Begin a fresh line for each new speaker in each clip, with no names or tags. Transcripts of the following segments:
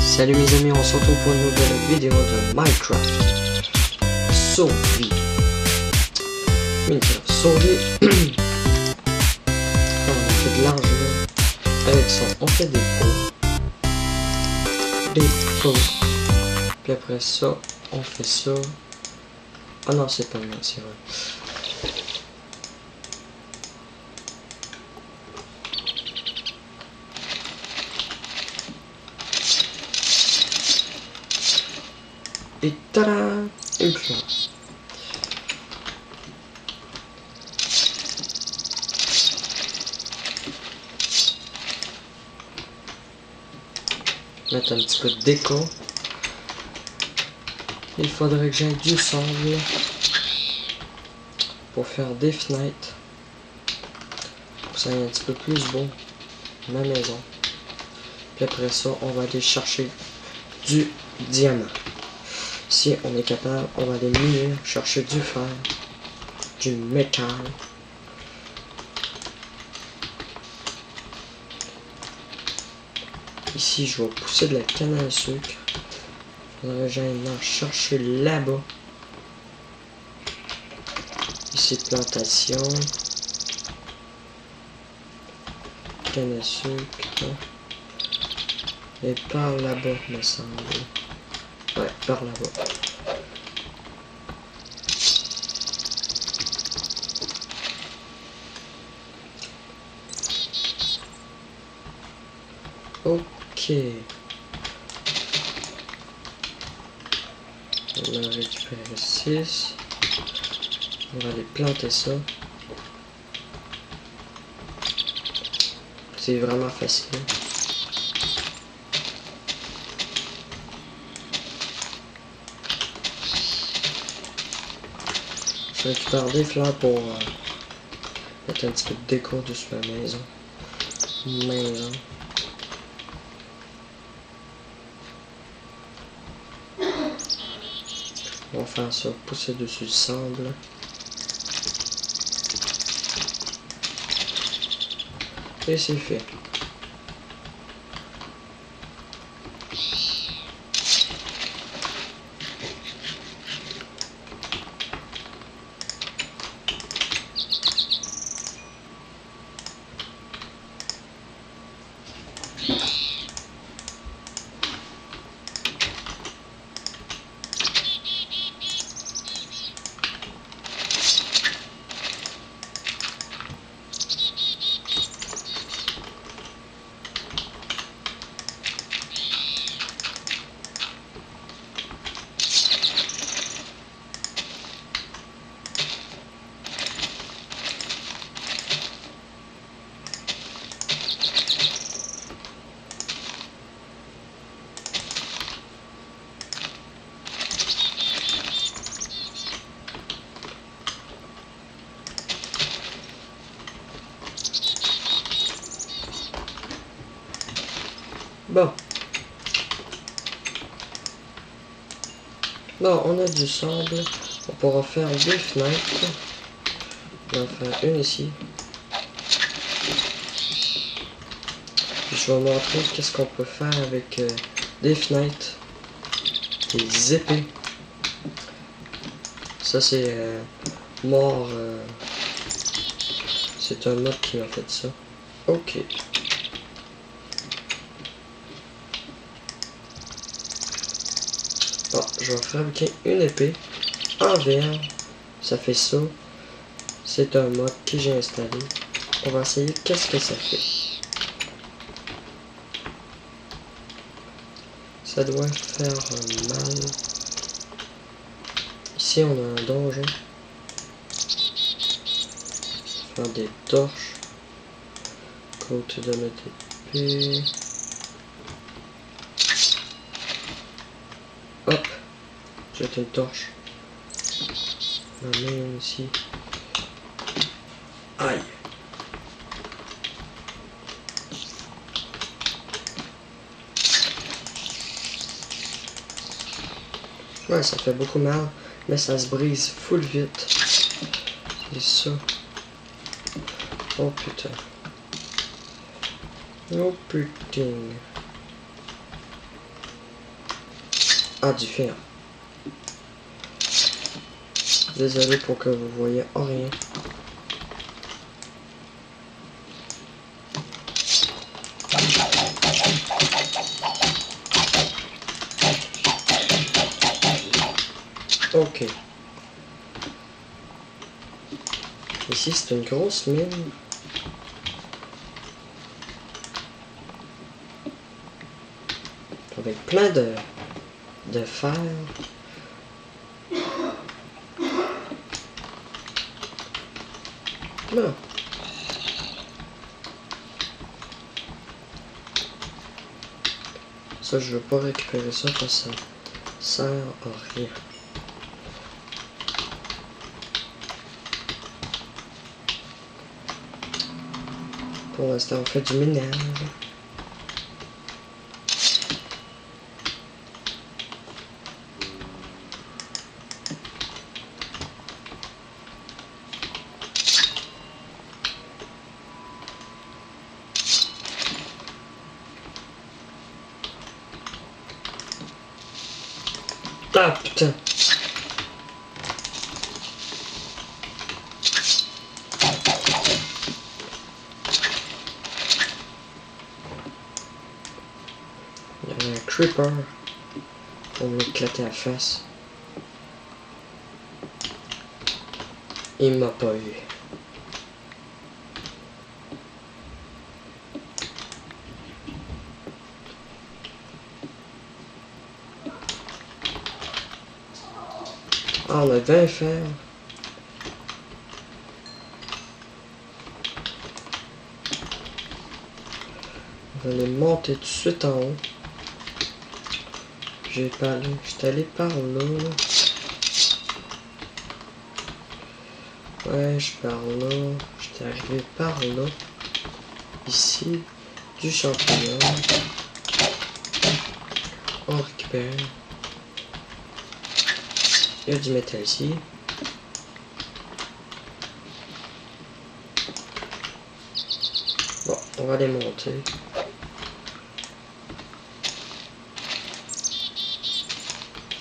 Salut mes amis, on se retrouve pour une nouvelle vidéo de Minecraft Survie. Minecraft Survie. On fait de l'argent avec ça, on fait des pots, puis après ça on fait ça. Ah non, c'est pas mal, c'est vrai. Et tada, une plante. Mettre un petit peu de déco. Il faudrait que j'aille du sable pour faire des fenêtres, pour que ça ait un petit peu plus beau ma maison. Puis après ça, on va aller chercher du diamant. Si on est capable, on va aller miner, chercher du fer, du métal. Ici, je vais pousser de la canne à sucre. Faudrait que j'aille en chercher là-bas. Ici, plantation. Canne à sucre. Et par là-bas, me semble. Ouais, par là-bas. Ok. On a récupéré 6. On va aller planter ça. C'est vraiment facile. Je récupère des fleurs pour mettre un petit peu de décor dessus la maison. On va faire ça, pousser dessus le sable. Et c'est fait. Bon, on a du sable. On pourra faire des fenêtres. On va faire une ici. Puis je vais montrer qu'est-ce qu'on peut faire avec des fenêtres, des épées. Ça c'est mort. C'est un mode qui m'a fait ça. Ok. Bon, je vais fabriquer une épée en verre. Ça fait ça. C'est un mode que j'ai installé. On va essayer qu'est-ce que ça fait. Ça doit faire mal. Ici, on a un donjon. Faire des torches. Côté de notre épée. Hop, jette une torche. La main ici. Aïe. Ouais, ça fait beaucoup mal, mais ça se brise full vite. C'est ça. Oh putain. Oh putain. Ah, du fer. Désolé pour que vous voyez rien. Ok. Ici, c'est une grosse mine. Avec plein de fer. Non. Ça, je veux pas récupérer ça parce que ça sert à rien. Pour l'instant, on fait du ménage. Ah putain! Il y avait un creeper pour m'éclater la face. Il m'a pas eu. Ah, on a 20 fer. On va aller monter tout de suite en haut. J'étais allé par là. Ouais, je par là. J'étais arrivé par là. Ici, du champignon. On récupère. Il y a du métal ici. Bon, on va les monter.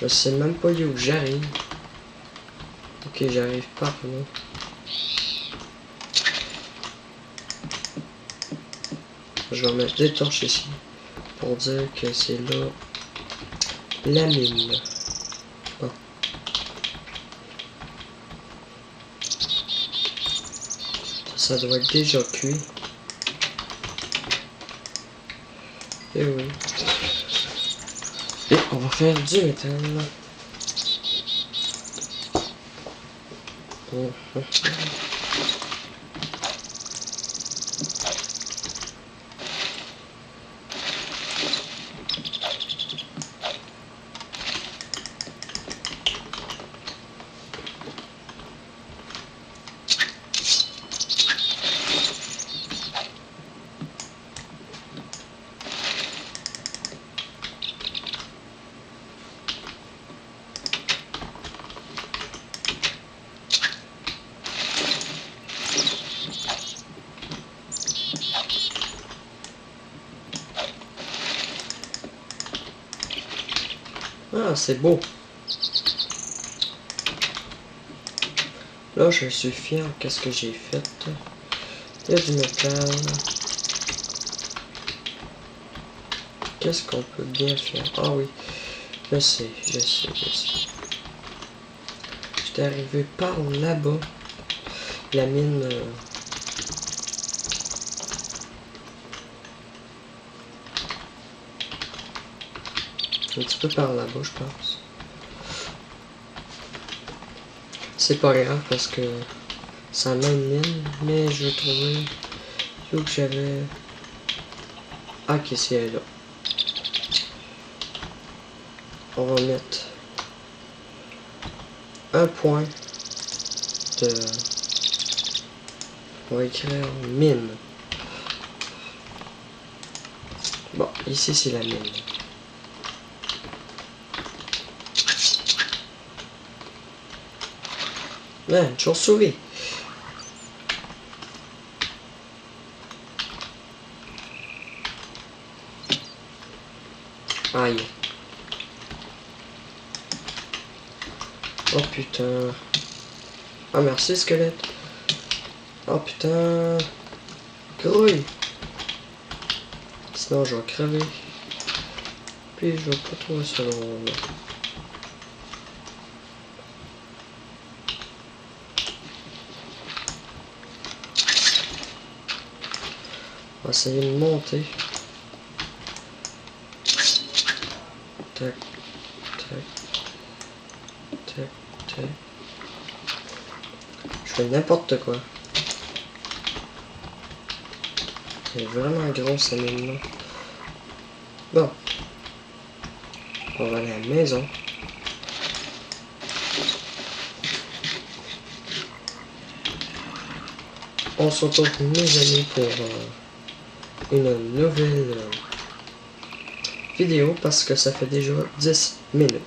Je sais même pas où j'arrive. Ok, j'arrive par là. Je vais mettre des torches ici pour dire que c'est là la mine. Bon. Ça doit être déjà cuit. Et oui. Et on va faire du métal. Ah, c'est beau. Là, je suis fier. Qu'est-ce que j'ai fait? Il y a du métal. Qu'est-ce qu'on peut bien faire? Ah oui, je sais. J'étais arrivé par là-bas. La mine... un petit peu par là-bas, je pense. C'est pas grave parce que c'est la même mine, mais je veux trouver où que j'avais... Ah, ok, c'est là. On va mettre un point de... On va écrire mine. Bon, ici c'est la mine. Ouais, une chauve-souris. Aïe. Oh putain. Ah merci squelette. Oh putain. Grouille. Sinon je vais crever. Puis je vais pas trouver ça long. On va essayer de monter. Tac, tac, tac, tac. Je fais n'importe quoi. Elle est vraiment grosse cette mine là. Bon. On va aller à la maison. On se retrouve mes amis pour une nouvelle vidéo parce que ça fait déjà 10 minutes.